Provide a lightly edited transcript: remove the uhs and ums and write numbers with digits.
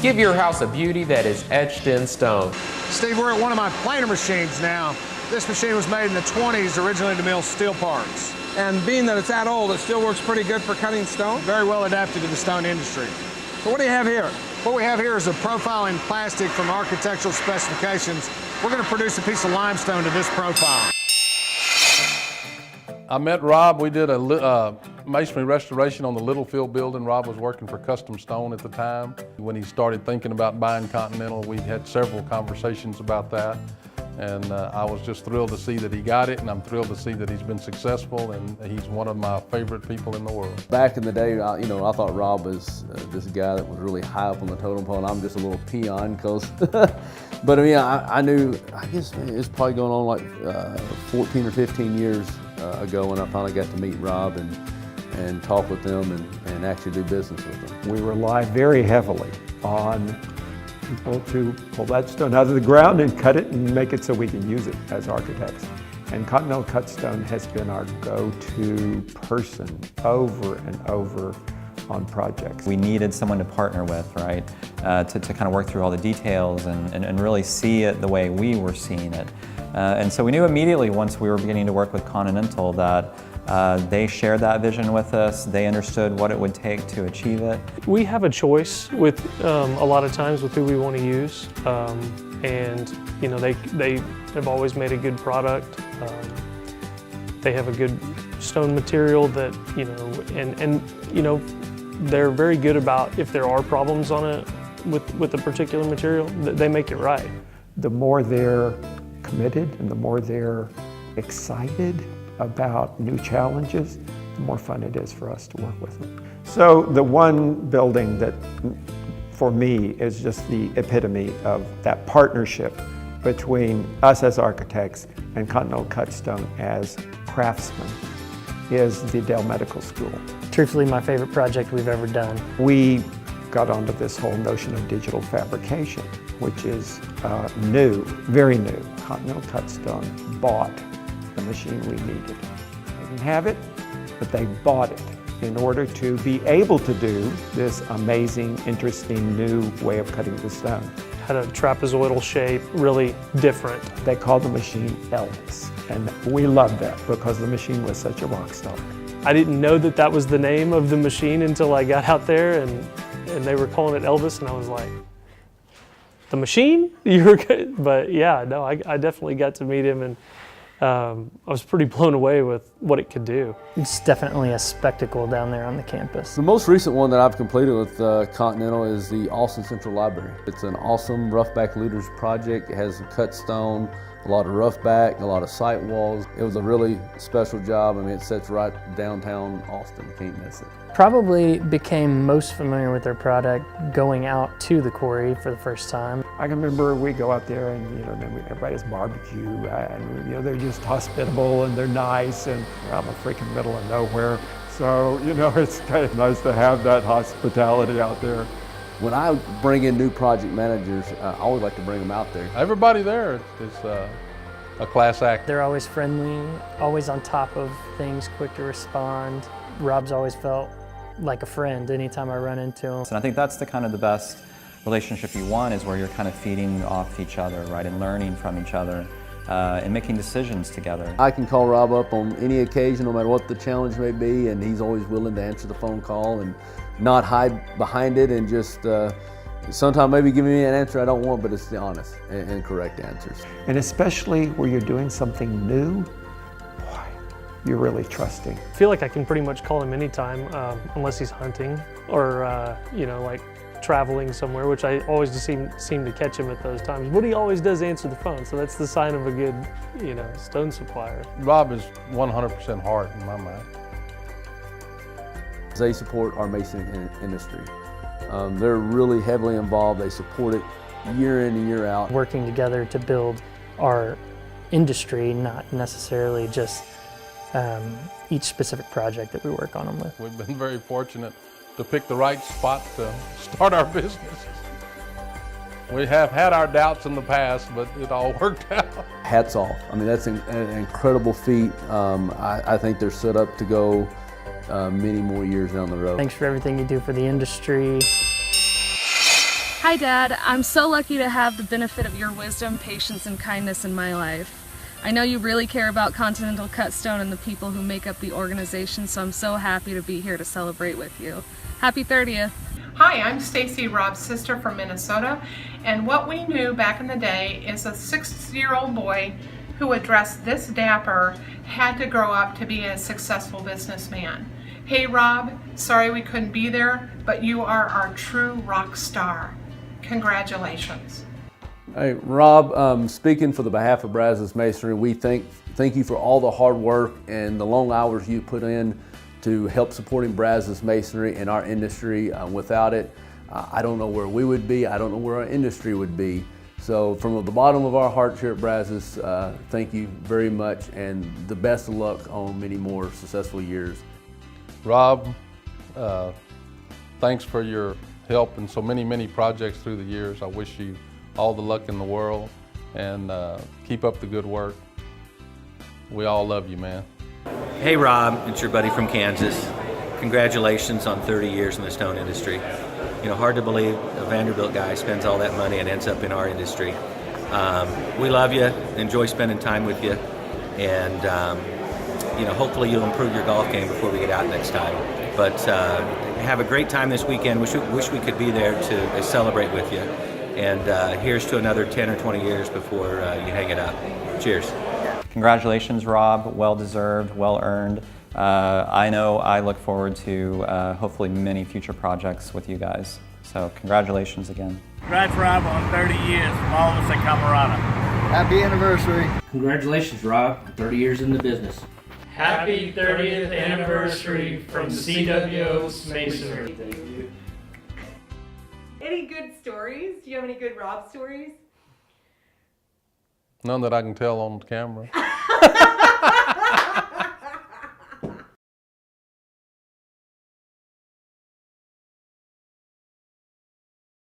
Give your house a beauty that is etched in stone. Steve, we're at one of my planer machines now. This machine was made in the 20s, originally to mill steel parts. And being that it's that old, it still works pretty good for cutting stone? Very well adapted to the stone industry. So what do you have here? What we have here is a profiling plastic from architectural specifications. We're going to produce a piece of limestone to this profile. I met Rob. We did a masonry restoration on the Littlefield building. Rob was working for Custom Stone at the time. When he started thinking about buying Continental, we had several conversations about that. And I was just thrilled to see that he got it, and I'm thrilled to see that he's been successful, and he's one of my favorite people in the world. Back in the day, I thought Rob was this guy that was really high up on the totem pole, and I'm just a little peon, but I mean, I knew, I guess it's probably going on like 14 or 15 years ago when I finally got to meet Rob and talk with them and actually do business with them. We rely very heavily on people to pull that stone out of the ground and cut it and make it so we can use it as architects. And Continental Cut Stone has been our go-to person over and over on projects. We needed someone to partner with, right? To kind of work through all the details and really see it the way we were seeing it. And so we knew immediately once we were beginning to work with Continental that they shared that vision with us. They understood what it would take to achieve it. We have a choice with a lot of times with who we want to use, and you know they have always made a good product. They have a good stone material that and you know they're very good about if there are problems on it with a particular material, they make it right. The more they're committed and the more they're excited about new challenges, the more fun it is for us to work with them. So the one building that for me is just the epitome of that partnership between us as architects and Continental Cut Stone as craftsmen is the Dell Medical School. Truthfully, my favorite project we've ever done. We got onto this whole notion of digital fabrication, which is new, very new. Continental Cut Stone bought the machine we needed. They didn't have it, but they bought it in order to be able to do this amazing, interesting, new way of cutting the stone. Had a trapezoidal shape, really different. They called the machine Elvis, and we loved that because the machine was such a rock star. I didn't know that that was the name of the machine until I got out there and they were calling it Elvis, and I was like, the machine? You were good? But yeah, no, I definitely got to meet him, and I was pretty blown away with what it could do. It's definitely a spectacle down there on the campus. The most recent one that I've completed with Continental is the Austin Central Library. It's an awesome roughback looters project. It has cut stone, a lot of roughback, a lot of sight walls. It was a really special job. I mean, it sits right downtown Austin. You can't miss it. Probably became most familiar with their product going out to the quarry for the first time. I can remember we go out there and then everybody has barbecue and they're just hospitable and they're nice, and we're out in the freaking middle of nowhere. So it's kind of nice to have that hospitality out there. When I bring in new project managers, I always like to bring them out there. Everybody there is a class act. They're always friendly, always on top of things, quick to respond. Rob's always felt like a friend anytime I run into him. And I think that's the best relationship you want, is where you're kind of feeding off each other, right, and learning from each other and making decisions together. I can call Rob up on any occasion, no matter what the challenge may be, and he's always willing to answer the phone call and not hide behind it and just sometimes maybe give me an answer I don't want, but it's the honest and correct answers. And especially where you're doing something new, boy, you're really trusting. I feel like I can pretty much call him anytime, unless he's hunting or like traveling somewhere, which I always just seem to catch him at those times. But he always does answer the phone, so that's the sign of a good, stone supplier. Rob is 100% heart in my mind. They support our masonry industry. They're really heavily involved. They support it year in and year out. Working together to build our industry, not necessarily just each specific project that we work on them with. We've been very fortunate to pick the right spot to start our business. We have had our doubts in the past, but it all worked out. Hats off. I mean, that's an incredible feat. I think they're set up to go many more years down the road. Thanks for everything you do for the industry. Hi Dad, I'm so lucky to have the benefit of your wisdom, patience, and kindness in my life. I know you really care about Continental Cut Stone and the people who make up the organization, so I'm so happy to be here to celebrate with you. Happy 30th. Hi, I'm Stacy, Rob's sister from Minnesota, and what we knew back in the day is a 6-year-old boy who would dress this dapper had to grow up to be a successful businessman. Hey Rob, sorry we couldn't be there, but you are our true rock star. Congratulations. Hey, Rob, speaking for the behalf of Brazos Masonry, we thank you for all the hard work and the long hours you put in to help supporting Brazos Masonry and our industry. Without it, I don't know where we would be. I don't know where our industry would be. So from the bottom of our hearts here at Brazos, thank you very much and the best of luck on many more successful years. Rob, thanks for your help in so many projects through the years. I wish you all the luck in the world and keep up the good work. We all love you, man. Hey Rob, it's your buddy from Kansas. Congratulations on 30 years in the stone industry. You know, hard to believe a Vanderbilt guy spends all that money and ends up in our industry. We love you, enjoy spending time with you, and you know, hopefully you'll improve your golf game before we get out next time. But have a great time this weekend. Wish we could be there to celebrate with you. And here's to another 10 or 20 years before you hang it up. Cheers. Congratulations, Rob. Well deserved, well earned. I know I look forward to hopefully many future projects with you guys. So congratulations again. Congrats, Rob, on 30 years from all of us at Camarada. Happy anniversary. Congratulations, Rob, on 30 years in the business. Happy 30th anniversary from CWO's Masonry. Any good stories? Do you have any good Rob stories? None that I can tell on camera.